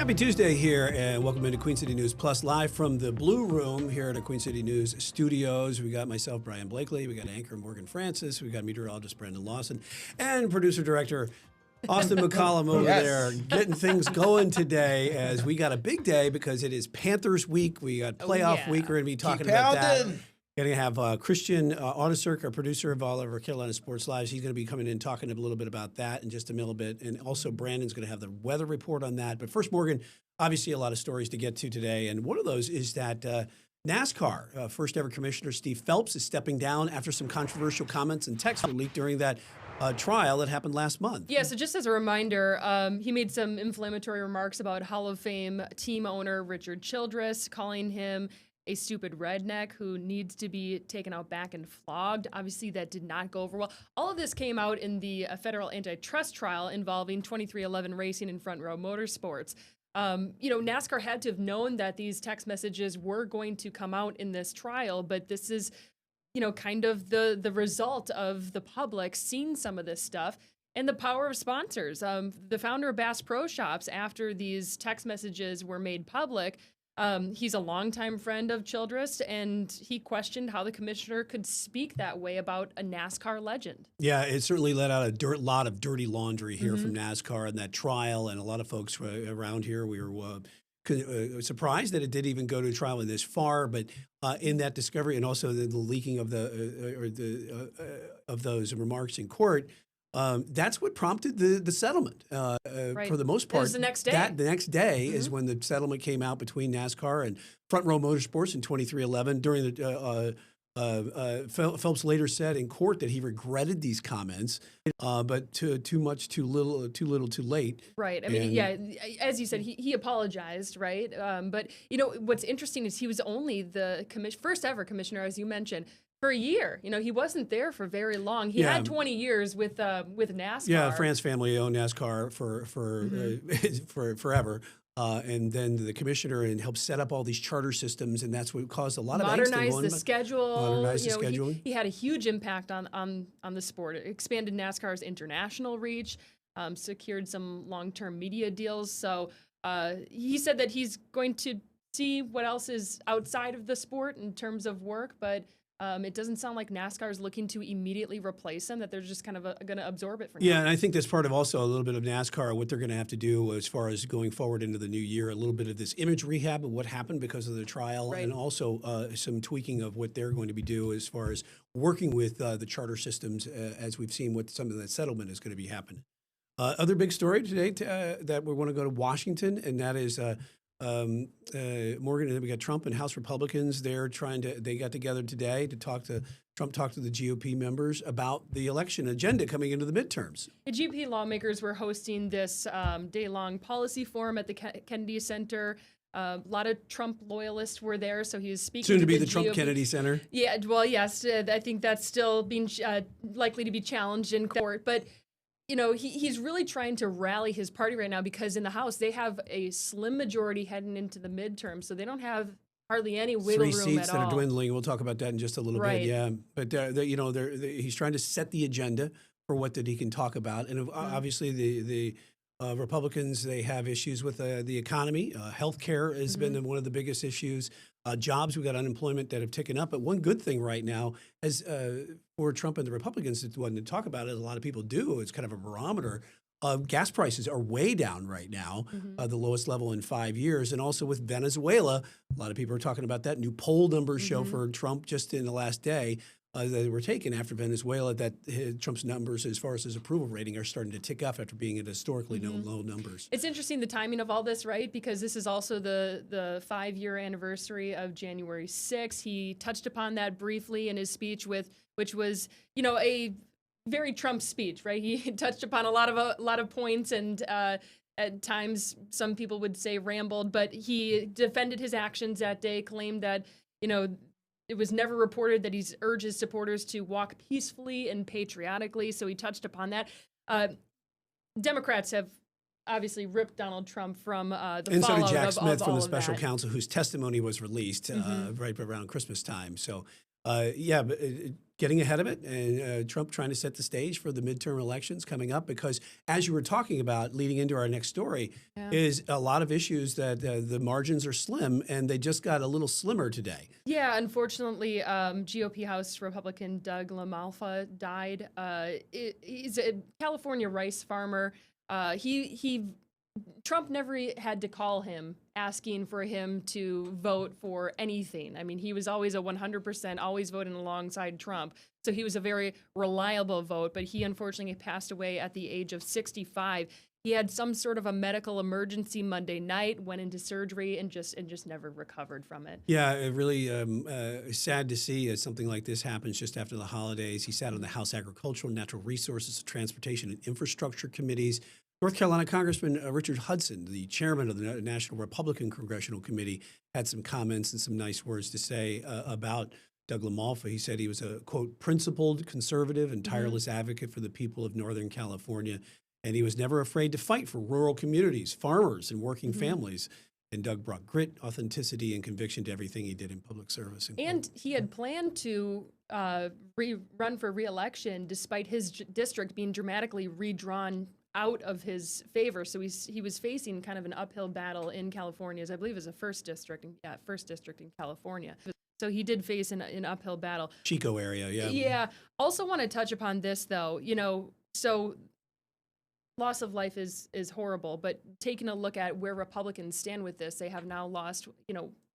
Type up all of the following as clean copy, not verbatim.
Happy Tuesday here, and welcome into Queen City News Plus, live from the Blue Room here at the Queen City News studios. We got myself, Brian Blakely. We got anchor Morgan Francis. We got meteorologist Brendan Lawson, and producer-director Austin McCollum over there, getting things going today as we got a big day because it is Panthers week. We got playoff week. We're going to be talking about that. Going to have Christian Audicerk, our producer of all of our Carolina Sports Lives. He's going to be coming in talking a little bit about that in just a little bit. And also Brandon's going to have the weather report on that. But first, Morgan, obviously a lot of stories to get to today. And one of those is that NASCAR, first ever commissioner Steve Phelps is stepping down after some controversial comments and texts were leaked during that trial that happened last month. Yeah, so just as a reminder, he made some inflammatory remarks about Hall of Fame team owner Richard Childress, calling him a stupid redneck who needs to be taken out back and flogged. Obviously, that did not go over well. All of this came out in the federal antitrust trial involving 2311 Racing and Front Row Motorsports. NASCAR had to have known that these text messages were going to come out in this trial, but this is, kind of the result of the public seeing some of this stuff and the power of sponsors. The founder of Bass Pro Shops, after these text messages were made public, he's a longtime friend of Childress, and he questioned how the commissioner could speak that way about a NASCAR legend. Yeah, it certainly let out a lot of dirty laundry here from NASCAR in that trial, and a lot of folks around here, we were surprised that it did even go to trial in this far, but in that discovery and also the leaking of of those remarks in court, that's what prompted the settlement. Right. For the most part, it was the next day. The next day is when the settlement came out between NASCAR and Front Row Motorsports in 2311. During the Phelps later said in court that he regretted these comments, but too little, too late. Right. I mean, as you said, he apologized, right? But what's interesting is he was only the first ever commissioner, as you mentioned, for a year. He wasn't there for very long. He had 20 years with NASCAR. Yeah, France family owned NASCAR for forever. And then the commissioner and helped set up all these charter systems, and that's what caused a lot of angst. Modernize the schedule. scheduling. He had a huge impact on the sport. It expanded NASCAR's international reach, secured some long-term media deals. So he said that he's going to see what else is outside of the sport in terms of work, but it doesn't sound like NASCAR is looking to immediately replace him, that they're just kind of going to absorb it for now. Yeah, and I think that's part of also a little bit of NASCAR, what they're going to have to do as far as going forward into the new year, a little bit of this image rehab of what happened because of the trial, and also some tweaking of what they're going to be doing as far as working with the charter systems, as we've seen what some of that settlement is going to be happening. Other big story today that we want to go to Washington, and that is Morgan, we got Trump and House Republicans. They got together today to talk to the GOP members about the election agenda coming into the midterms. The GOP lawmakers were hosting this day-long policy forum at the Kennedy Center. A lot of Trump loyalists were there, so he was speaking soon to be the GOP. Trump Kennedy Center. Yeah, well, yes, I think that's still being likely to be challenged in court, but he's really trying to rally his party right now because in the House, they have a slim majority heading into the midterm, so they don't have hardly any wiggle room at all. 3 seats that are dwindling. We'll talk about that in just a little bit. Yeah, but he's trying to set the agenda for what that he can talk about, and obviously the Republicans, they have issues with the economy. Healthcare has been one of the biggest issues. Jobs, we've got unemployment that have taken up. But one good thing right now, as for Trump and the Republicans, it's one to talk about it. A lot of people do. It's kind of a barometer. Gas prices are way down right now, the lowest level in 5 years. And also with Venezuela, a lot of people are talking about that. New poll numbers show for Trump just in the last day that were taken after Venezuela, that Trump's numbers as far as his approval rating are starting to tick up after being at historically low numbers. It's interesting the timing of all this, right? Because this is also the 5-year anniversary of January 6th. He touched upon that briefly in his speech, which was, a very Trump speech, right? He touched upon a lot of points and at times some people would say rambled, but he defended his actions that day, claimed that, it was never reported that he's urged his supporters to walk peacefully and patriotically, so he touched upon that. Democrats have obviously ripped Donald Trump from the fallout of all of that. And so did Jack Smith from the special counsel, whose testimony was released right around Christmas time. So, but getting ahead of it, and Trump trying to set the stage for the midterm elections coming up. Because as you were talking about, leading into our next story, is a lot of issues that the margins are slim, and they just got a little slimmer today. Yeah, unfortunately, GOP House Republican Doug LaMalfa died. He's a California rice farmer. Trump never had to call him asking for him to vote for anything. I mean, he was always a 100%, always voting alongside Trump. So he was a very reliable vote, but he unfortunately passed away at the age of 65. He had some sort of a medical emergency Monday night, went into surgery, and just never recovered from it. Yeah, it really sad to see something like this happens just after the holidays. He sat on the House Agricultural, Natural Resources, Transportation, and Infrastructure Committees. North Carolina Congressman Richard Hudson, the chairman of the National Republican Congressional Committee, had some comments and some nice words to say about Doug LaMalfa. He said he was a, quote, principled conservative and tireless advocate for the people of Northern California. And he was never afraid to fight for rural communities, farmers, and working families. And Doug brought grit, authenticity, and conviction to everything he did in public service. And he had planned to run for re-election despite his district being dramatically redrawn out of his favor. So he was facing kind of an uphill battle in California, as I believe is a first district in California. So he did face an uphill battle. Chico area, yeah. Yeah. Also want to touch upon this, though. So loss of life is horrible, but taking a look at where Republicans stand with this, they have now lost,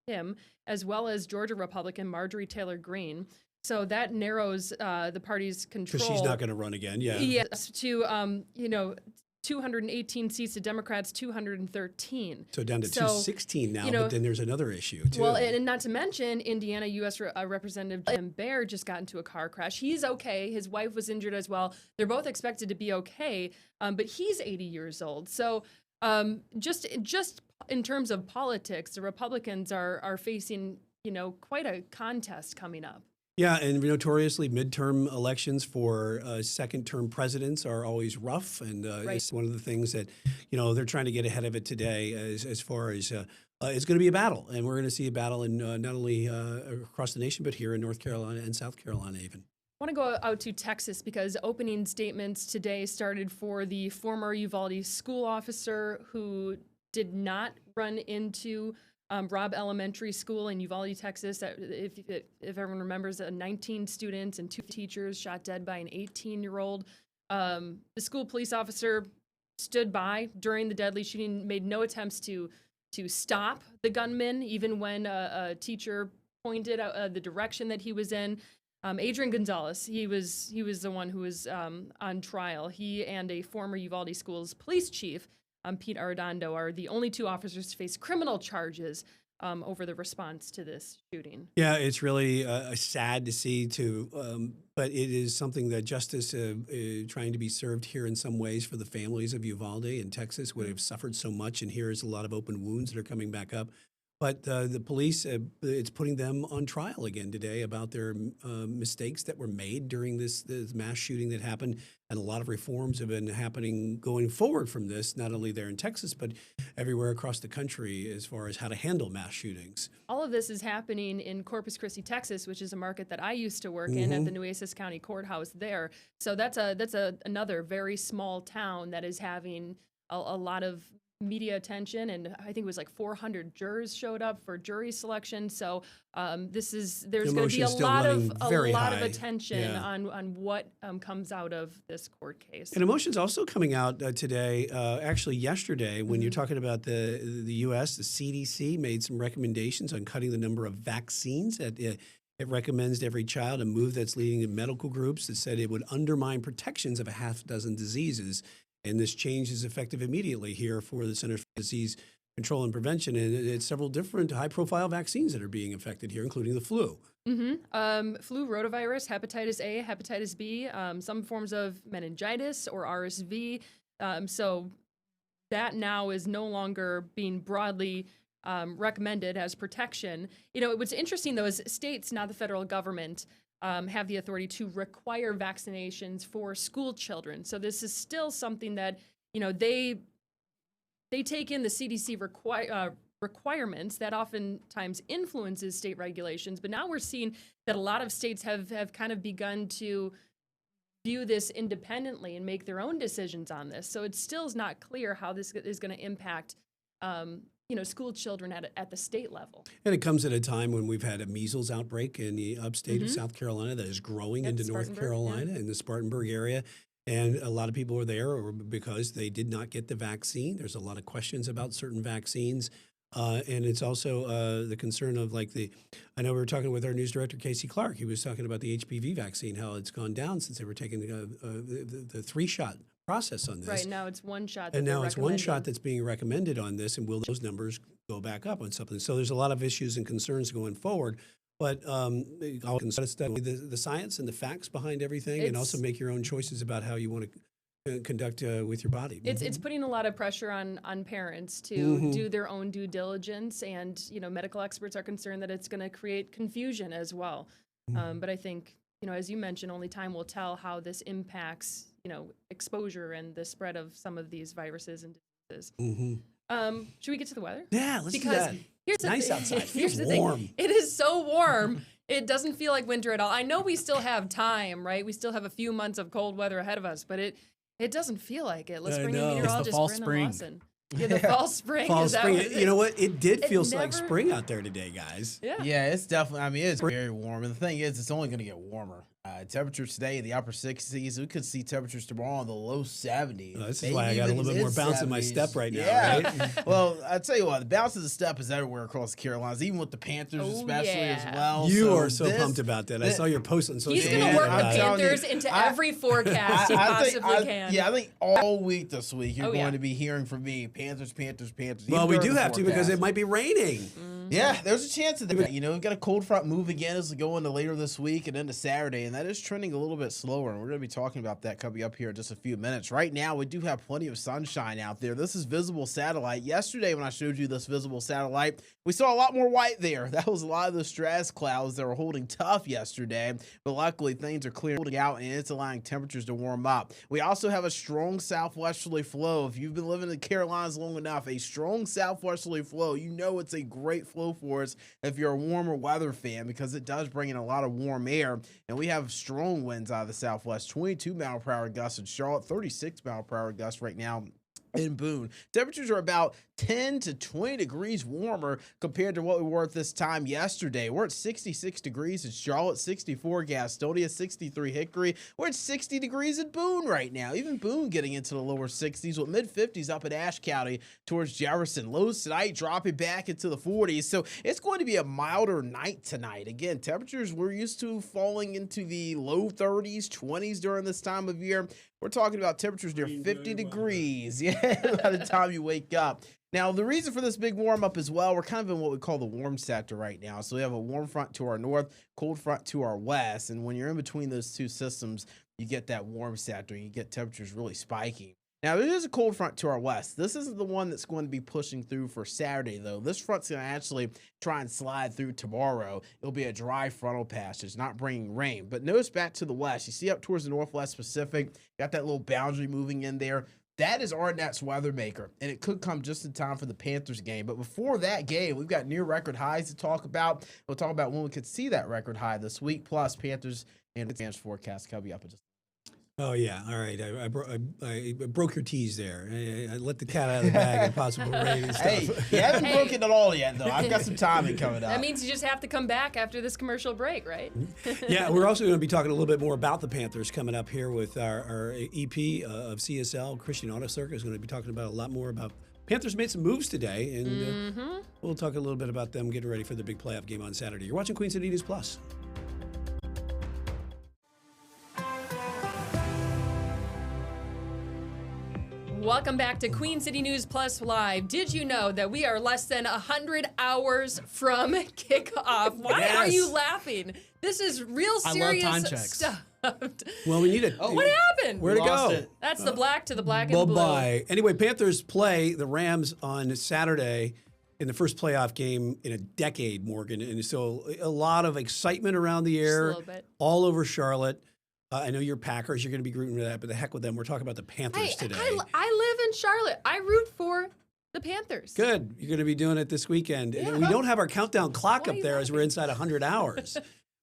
him, as well as Georgia Republican Marjorie Taylor Greene. So that narrows the party's control. Because she's not going to run again, yeah. Yes, to 218 seats to Democrats, 213. So down to 216 now, but then there's another issue, too. Well, and not to mention, Indiana U.S. Representative Jim Baer just got into a car crash. He's okay. His wife was injured as well. They're both expected to be okay, but he's 80 years old. So just in terms of politics, the Republicans are facing, quite a contest coming up. Yeah, and notoriously, midterm elections for second-term presidents are always rough, and it's one of the things that, they're trying to get ahead of it today as far as it's going to be a battle, and we're going to see a battle in not only across the nation, but here in North Carolina and South Carolina even. I want to go out to Texas because opening statements today started for the former Uvalde school officer who did not run into Robb Elementary School in Uvalde, Texas. If everyone remembers, 19 students and 2 teachers shot dead by an 18-year-old. The school police officer stood by during the deadly shooting, made no attempts to stop the gunman, even when a teacher pointed out the direction that he was in. Adrian Gonzalez, he was the one who was on trial. He and a former Uvalde Schools police chief, Pete Arredondo, are the only 2 officers to face criminal charges over the response to this shooting. Yeah, it's really sad to see, but it is something that justice is trying to be served here in some ways for the families of Uvalde and Texas, where they've suffered so much, and here's a lot of open wounds that are coming back up. But the police, it's putting them on trial again today about their mistakes that were made during this mass shooting that happened. And a lot of reforms have been happening going forward from this, not only there in Texas, but everywhere across the country as far as how to handle mass shootings. All of this is happening in Corpus Christi, Texas, which is a market that I used to work in at the Nueces County Courthouse there. So that's another very small town that is having a lot of media attention, and I think it was like 400 jurors showed up for jury selection. So there's going to be a lot of attention on what comes out of this court case. And emotions also coming out today, actually yesterday, when you're talking about the U.S., the CDC made some recommendations on cutting the number of vaccines. It recommends to every child, a move that's leading to medical groups that said it would undermine protections of a half dozen diseases. And this change is effective immediately here for the Center for Disease Control and Prevention. And it's several different high-profile vaccines that are being affected here, including the flu. Flu, rotavirus, hepatitis A, hepatitis B, some forms of meningitis or RSV. So that now is no longer being broadly recommended as protection. What's interesting, though, is states, not the federal government, have the authority to require vaccinations for school children. So this is still something that, they take in the CDC requirements that oftentimes influences state regulations. But now we're seeing that a lot of states have kind of begun to view this independently and make their own decisions on this. So it still is not clear how this is going to impact school children at the state level. And it comes at a time when we've had a measles outbreak in the upstate of South Carolina that is growing into North Carolina in the Spartanburg area. And a lot of people are there because they did not get the vaccine. There's a lot of questions about certain vaccines. And it's also the concern of I know we were talking with our news director, Casey Clark. He was talking about the HPV vaccine, how it's gone down since they were taking the 3-shot process on this. Right, now it's 1 shot. And now it's 1 shot that's being recommended on this, and will those numbers go back up on something? So there's a lot of issues and concerns going forward. But I'll study the science and the facts behind everything, and also make your own choices about how you want to conduct with your body. It's putting a lot of pressure on parents to do their own due diligence, and medical experts are concerned that it's going to create confusion as well. But I think as you mentioned, only time will tell how this impacts exposure and the spread of some of these viruses and diseases. Should we get to the weather? Yeah, let's do that. It's nice outside. Here's the warm. thing. It is so warm. It doesn't feel like winter at all. I know we still have time, right? We still have a few months of cold weather ahead of us, but it doesn't feel like it. Let's bring in meteorologist Brendan Lawson. Yeah, the fall spring. Fall is spring. That you know what? It did feel like spring out there today, guys. Yeah, it's definitely. It's very warm, and the thing is, it's only going to get warmer. Temperatures today in the upper 60s. We could see temperatures tomorrow in the low 70s. This is why I got a little bit more bounce in my step right now. Right? Well, I tell you what, the bounce of the step is everywhere across the Carolinas, even with the Panthers especially as well. You are so pumped about that. I saw your post on social media. He's going to work the Panthers into every forecast he possibly can. Yeah, I think all week this week you're going to be hearing from me, Panthers. Well, we do have to because it might be raining. Yeah, there's a chance of that. We've got a cold front move again as we go into later this week and into Saturday, and that is trending a little bit slower, and we're going to be talking about that coming up here in just a few minutes. Right now, we do have plenty of sunshine out there. This is visible satellite. Yesterday, when I showed you this visible satellite, we saw a lot more white there. That was a lot of the stratus clouds that were holding tough yesterday, but luckily, things are clearing out, and it's allowing temperatures to warm up. We also have a strong southwesterly flow. If you've been living in the Carolinas long enough, a strong southwesterly flow, it's a great flow for us if you're a warmer weather fan, because it does bring in a lot of warm air, and we have strong winds out of the southwest, 22 mile per hour gusts in Charlotte, 36 mile per hour gusts right now in Boone. Temperatures are about 10 to 20 degrees warmer compared to what we were at this time yesterday. We're at 66 degrees in Charlotte, 64 Gastonia, 63 Hickory. We're at 60 degrees in Boone right now. Even Boone getting into the lower 60s with mid-50s up at Ashe County towards Jefferson. Lows tonight dropping back into the 40s. So it's going to be a milder night tonight. Again, temperatures we're used to falling into the low 30s, 20s during this time of year. We're talking about temperatures near 50 degrees. By the time you wake up. Now, the reason for this big warm up as well, we're kind of in what we call the warm sector right now. So we have a warm front to our north, cold front to our west. And when you're in between those two systems, you get that warm sector and you get temperatures really spiking. Now, there is a cold front to our west. This isn't the one that's going to be pushing through for Saturday, though. This front's going to actually try and slide through tomorrow. It'll be a dry frontal passage, not bringing rain. But notice back to the west. You see up towards the Northwest Pacific, got that little boundary moving in there. That is our next weather maker, and it could come just in time for the Panthers game. But before that game, we've got near record highs to talk about. We'll talk about when we could see that record high this week, plus Panthers and advanced forecast coming up in just. Oh, yeah. All right. I broke your tease there. I let the cat out of the bag and possible rain and stuff. Hey, you haven't broken it all yet, though. I've got some timing coming up. That means you just have to come back after this commercial break, right? Yeah, we're also going to be talking a little bit more about the Panthers coming up here with our EP of CSL, Christian Auto Circuit, is going to be talking about a lot more about Panthers made some moves today, and we'll talk a little bit about them getting ready for the big playoff game on Saturday. You're watching Queen City News Plus. Welcome back to Queen City News Plus Live. Did you know that we are less than 100 hours from kickoff? Why are you laughing? This is real serious stuff. Well, we need it. What happened? Where'd it go? That's the black to the black and the blue. Bye-bye. Anyway, Panthers play the Rams on Saturday in the first playoff game in a decade, Morgan. And so a lot of excitement around the air, all over Charlotte. I know you're Packers. You're going to be rooting for that, but the heck with them. We're talking about the Panthers today. I live in Charlotte. I root for The Panthers. Good. You're going to be doing it this weekend. Yeah. We don't have our countdown clock Why up are you there as we're laughing? inside 100 hours.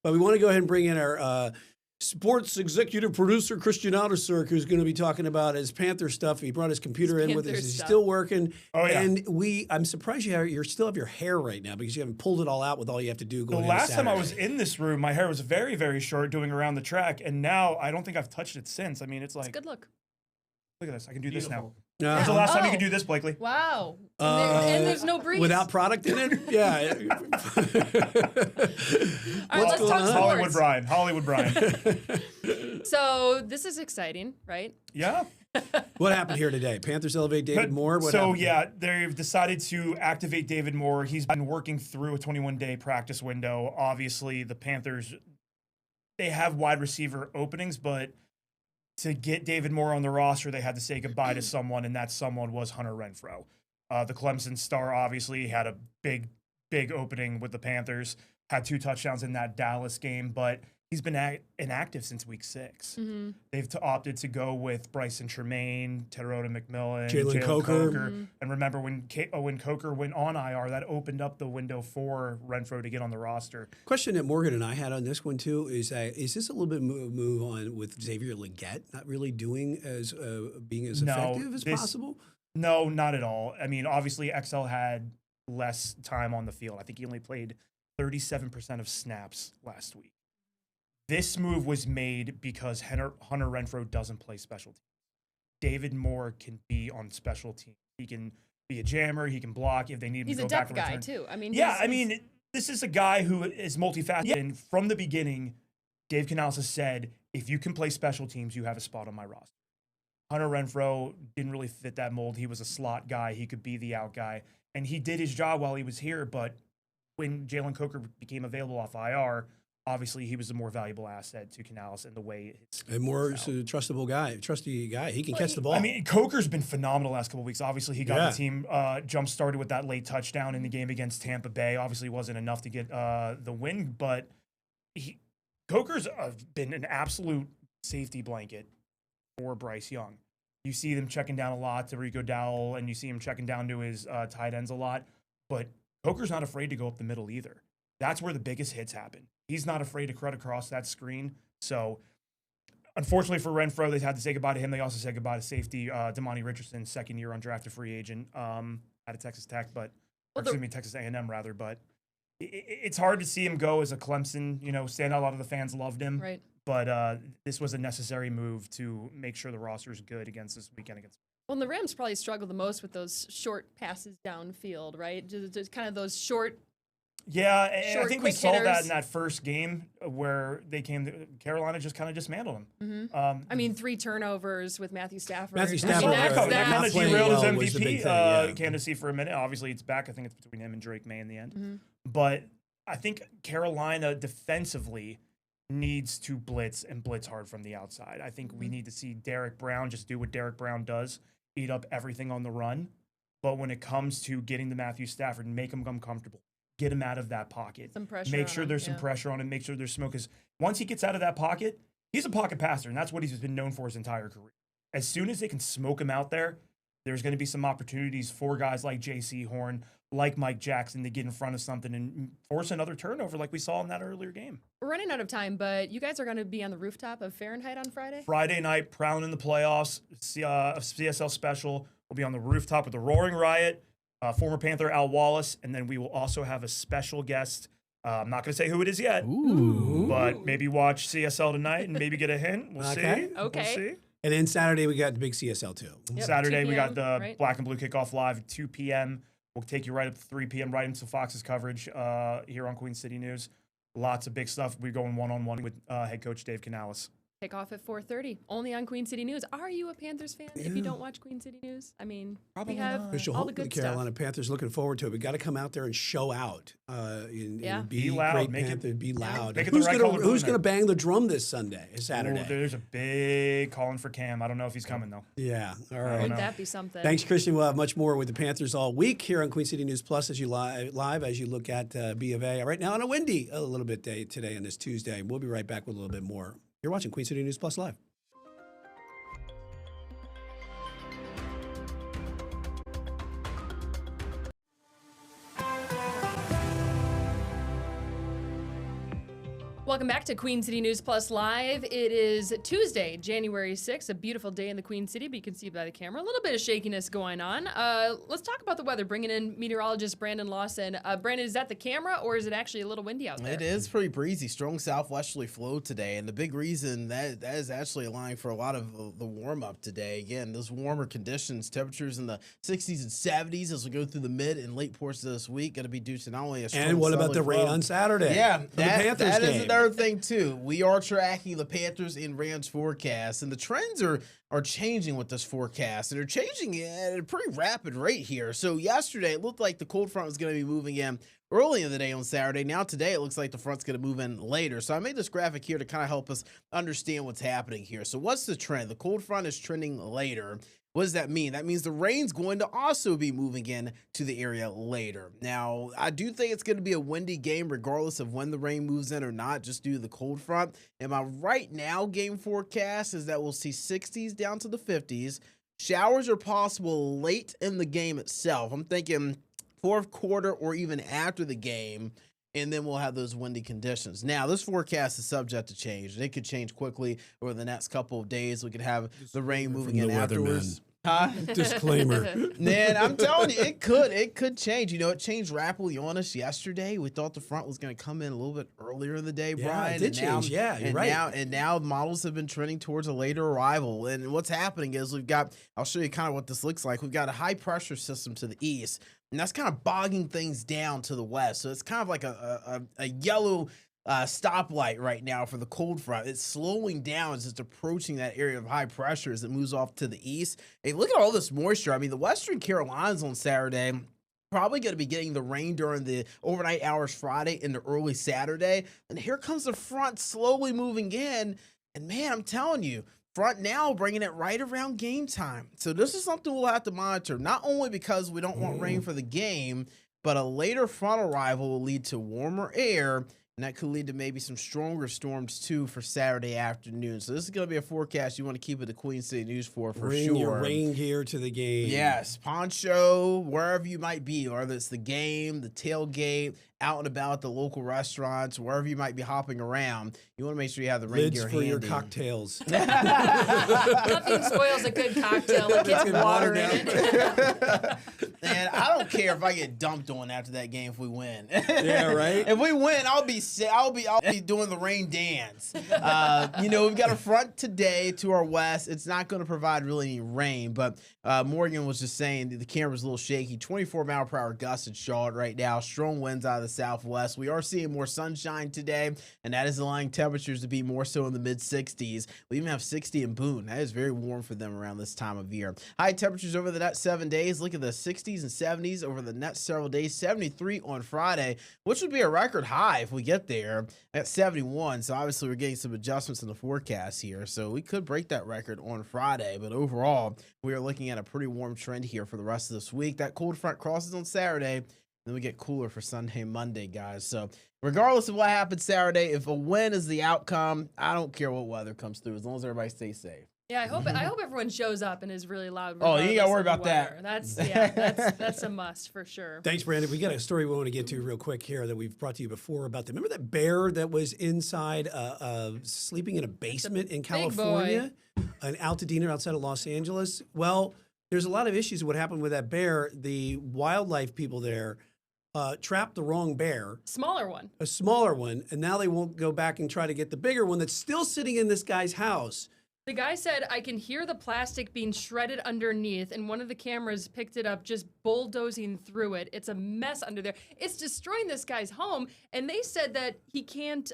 But we want to go ahead and bring in our sports executive producer, Christian Ottersurk, who's going to be talking about his Panther stuff. He brought his computer in with us. Panther He's stuff. still working. Oh, yeah. And I'm surprised you still have your hair right now because you haven't pulled it all out with all you have to do The going into last time I Saturday. was in this room, my hair was very, very short doing around the track, and now I don't think I've touched it since. I mean, it's like, Good look. look at this. I can do this now. Uh, When's the last time you Oh. could do this, Blakely? Wow. And there's no breeze. Without product in it? Yeah. All right, What's let's going talk on? Hollywood sports. Brian. Hollywood Brian. So this is exciting, right? Yeah. What happened here today? Panthers elevate David Moore? What so happened? yeah, they've decided to activate David Moore. He's been working through a 21-day practice window. Obviously, the Panthers, they have wide receiver openings, but to get David Moore on the roster, they had to say goodbye to someone, and that someone was Hunter Renfrow. The Clemson star obviously had a big opening with the Panthers, had 2 touchdowns in that Dallas game, but he's been inactive since week 6. Mm-hmm. They've opted to go with Bryson Tremaine, Tedorota McMillan, Jalen Coker. Mm-hmm. And remember when Coker went on IR, that opened up the window for Renfrow to get on the roster. Question that Morgan and I had on this one too is this a little bit move on with Xavier Legette not really doing as being as No, effective as this- possible? No, not at all. I mean, obviously XL had less time on the field. I think he only played 37% of snaps last week. This move was made because Hunter Renfrow doesn't play special teams. David Moore can be on special teams. He can be a jammer. He can block if they need him He's to a go back depth and guy return. too. I mean, Yeah, he's- I mean, this is a guy who is multifaceted. And from the beginning, Dave Canales has said, if you can play special teams, you have a spot on my roster. Hunter Renfrow didn't really fit that mold. He was a slot guy. He could be the out guy. And he did his job while he was here. But when Jalen Coker became available off IR, obviously he was a more valuable asset to Canales in the way his And Moore's a trustable guy, trusty guy. He can catch the ball. I mean, Coker's been phenomenal the last couple of weeks. Obviously, he got Yeah. the team jump started with that late touchdown in the game against Tampa Bay. Obviously, wasn't enough to get the win, but Coker's been an absolute safety blanket for Bryce Young. You see them checking down a lot to Rico Dowell, and you see him checking down to his tight ends a lot. But Coker's not afraid to go up the middle either. That's where the biggest hits happen. He's not afraid to cut across that screen. So, unfortunately for Renfrow, they had to say goodbye to him. They also said goodbye to safety Damani Richardson, second-year undrafted free agent out of Texas Tech, Texas A&M rather. But it's hard to see him go as a Clemson, standout. A lot of the fans loved him. right. But this was a necessary move to make sure the roster is good against this weekend against. Well, and the Rams probably struggle the most with those short passes downfield, right? Just kind of those short. Yeah, and I Short, think we quick saw that hitters. in that first game where they Carolina just kind of dismantled them. I mean, 3 turnovers with Matthew Stafford. Matthew We Stafford, saw yeah, that coming. That not kind of playing derailed his well was the big MVP thing, yeah. candidacy for a minute. Obviously, it's back. I think it's between him and Drake May in the end. Mm-hmm. But I think Carolina defensively needs to blitz and blitz hard from the outside. I think we need to see Derek Brown just do what Derek Brown does, eat up everything on the run. But when it comes to getting to Matthew Stafford and make him come comfortable, get him out of that pocket. Some pressure Make on sure him, there's some yeah. pressure on him. Make sure there's smoke. Because once he gets out of that pocket, he's a pocket passer, and that's what he's been known for his entire career. As soon as they can smoke him out there, there's going to be some opportunities for guys like J.C. Horn, like Mike Jackson, to get in front of something and force another turnover like we saw in that earlier game. We're running out of time, but you guys are going to be on the rooftop of Fahrenheit on Friday? Friday night, Prowling in the playoffs, a CSL special. We'll be on the rooftop with the Roaring Riot, former Panther Al Wallace, and then we will also have a special guest. I'm not going to say who it is yet, but maybe watch CSL tonight and maybe get a hint. We'll Okay. see. Okay. We'll see. And then Saturday, we got the big CSL too. Yep, Saturday, 2 we got p.m., the right? Black and Blue Kickoff Live at 2 p.m. We'll take you right up to 3 p.m. right into Fox's coverage here on Queen City News. Lots of big stuff. We're going one-on-one with head coach Dave Canales. Kick off at 4:30, only on Queen City News. Are you a Panthers fan if you don't watch Queen City News? I mean, Probably we have not. Official all hope the for the good Carolina stuff. Panthers. Looking forward to it. We got to come out there and show out. Yeah. And be Be loud, great make it- Panther. Be loud. Make it the Who's right gonna color Who's blue gonna night. bang the drum this Saturday? Ooh, there's a big calling for Cam. I don't know if he's coming, though. Yeah. All I right. don't Wouldn't know. that be something? Thanks, Christian. We'll have much more with the Panthers all week here on Queen City News Plus as you live as you look at B of A. Right now on a windy a little bit day today on this Tuesday. We'll be right back with a little bit more. You're watching Queen City News Plus Live. Welcome back to Queen City News Plus Live. It is Tuesday, January 6th, a beautiful day in the Queen City, but you can see by the camera a little bit of shakiness going on. Let's talk about the weather, bringing in meteorologist Brandon Lawson. Brandon, is that the camera or is it actually a little windy out there? It is pretty breezy, strong southwesterly flow today, and the big reason that is actually allowing for a lot of the warm-up today. Again, those warmer conditions, temperatures in the 60s and 70s as we go through the mid and late portions of this week, going to be due to not only a strong And what about the southerly rain flow. on Saturday? Yeah, for the Panthers that game. is another thing too. We are tracking the Panthers in Rams forecast, and the trends are changing with this forecast, and they're changing at a pretty rapid rate here. So yesterday it looked like the cold front was going to be moving in early in the day on Saturday. Now today it looks like the front's going to move in later. So I made this graphic here to kind of help us understand what's happening here. So what's the trend? The cold front is trending later. What does that mean? That means the rain's going to also be moving in to the area later. Now, I do think it's going to be a windy game regardless of when the rain moves in or not, just due to the cold front. And my right now game forecast is that we'll see 60s down to the 50s. Showers are possible late in the game itself. I'm thinking fourth quarter or even after the game, and then we'll have those windy conditions. Now, this forecast is subject to change. It could change quickly over the next couple of days. We could have the rain moving in afterwards. Huh? Disclaimer. Man, I'm telling you, it could change. You know, it changed rapidly on us yesterday. We thought the front was going to come in a little bit earlier in the day, Yeah, Brian. it did change. Yeah, you're right. Now models have been trending towards a later arrival. And what's happening is I'll show you kind of what this looks like. We've got a high pressure system to the east, and that's kind of bogging things down to the west. So it's kind of like a yellow stoplight right now for the cold front. It's slowing down as it's approaching that area of high pressure as it moves off to the east. Hey, look at all this moisture. I mean, the Western Carolinas on Saturday probably going to be getting the rain during the overnight hours Friday into early Saturday. And here comes the front slowly moving in. And man, I'm telling you, front now bringing it right around game time. So this is something we'll have to monitor, not only because we don't want rain for the game, but a later front arrival will lead to warmer air. And that could lead to maybe some stronger storms, too, for Saturday afternoon. So this is going to be a forecast you want to keep at the Queen City News for Bring sure. your rain gear to the game. Yes, poncho, wherever you might be, whether it's the game, the tailgate, out and about at the local restaurants, wherever you might be hopping around, you want to make sure you have the rain Lids gear for handy. your cocktails. Nothing spoils a good cocktail like it's water in it. And I don't care if I get dumped on after that game if we win. Yeah, right? If we win, I'll be doing the rain dance. You know, we've got a front today to our west. It's not going to provide really any rain, but Morgan was just saying the camera's a little shaky. 24-mile-per-hour gusts in Charlotte right now. Strong winds out of the southwest. We are seeing more sunshine today, and that is allowing temperatures to be more so in the mid-60s. We even have 60 in Boone. That is very warm for them around this time of year. High temperatures over the next 7 days. Look at the 60s and 70s over the next several days. 73 on Friday, which would be a record high if we get there at 71. So obviously we're getting some adjustments in the forecast here. So we could break that record on Friday. But overall, we are looking at a pretty warm trend here for the rest of this week. That cold front crosses on Saturday. Then we get cooler for Sunday, Monday, guys. So regardless of what happens Saturday, if a win is the outcome, I don't care what weather comes through as long as everybody stays safe. Yeah, I hope everyone shows up and is really loud. Oh, you ain't gotta worry regardless of about the that. weather. That's a must for sure. Thanks, Brandon. We got a story we want to get to real quick here that we've brought to you before about remember that bear that was inside, sleeping in a basement in California, in Altadena outside of Los Angeles? Well, there's a lot of issues with what happened with that bear. The wildlife people there trapped the wrong bear, Smaller one. a smaller one, and now they won't go back and try to get the bigger one that's still sitting in this guy's house. The guy said, I can hear the plastic being shredded underneath, and one of the cameras picked it up, just bulldozing through it. It's a mess under there. It's destroying this guy's home, and they said that he can't,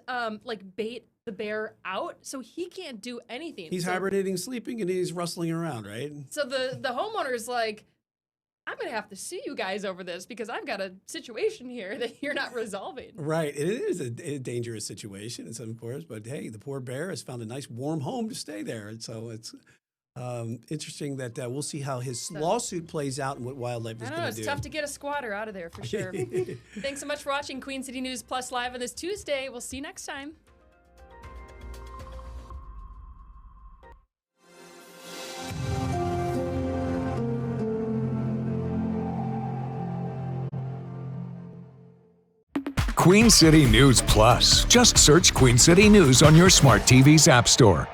bait the bear out, so he can't do anything. He's hibernating, sleeping, and he's rustling around, right? So the homeowner's like, I'm going to have to sue you guys over this because I've got a situation here that you're not resolving. Right. It is a dangerous situation in some course, but hey, the poor bear has found a nice warm home to stay there. And so it's interesting that we'll see how his lawsuit plays out and what wildlife is I going don't know. to do. It's tough to get a squatter out of there for sure. Thanks so much for watching Queen City News Plus Live on this Tuesday. We'll see you next time. Queen City News Plus. Just search Queen City News on your smart TV's app store.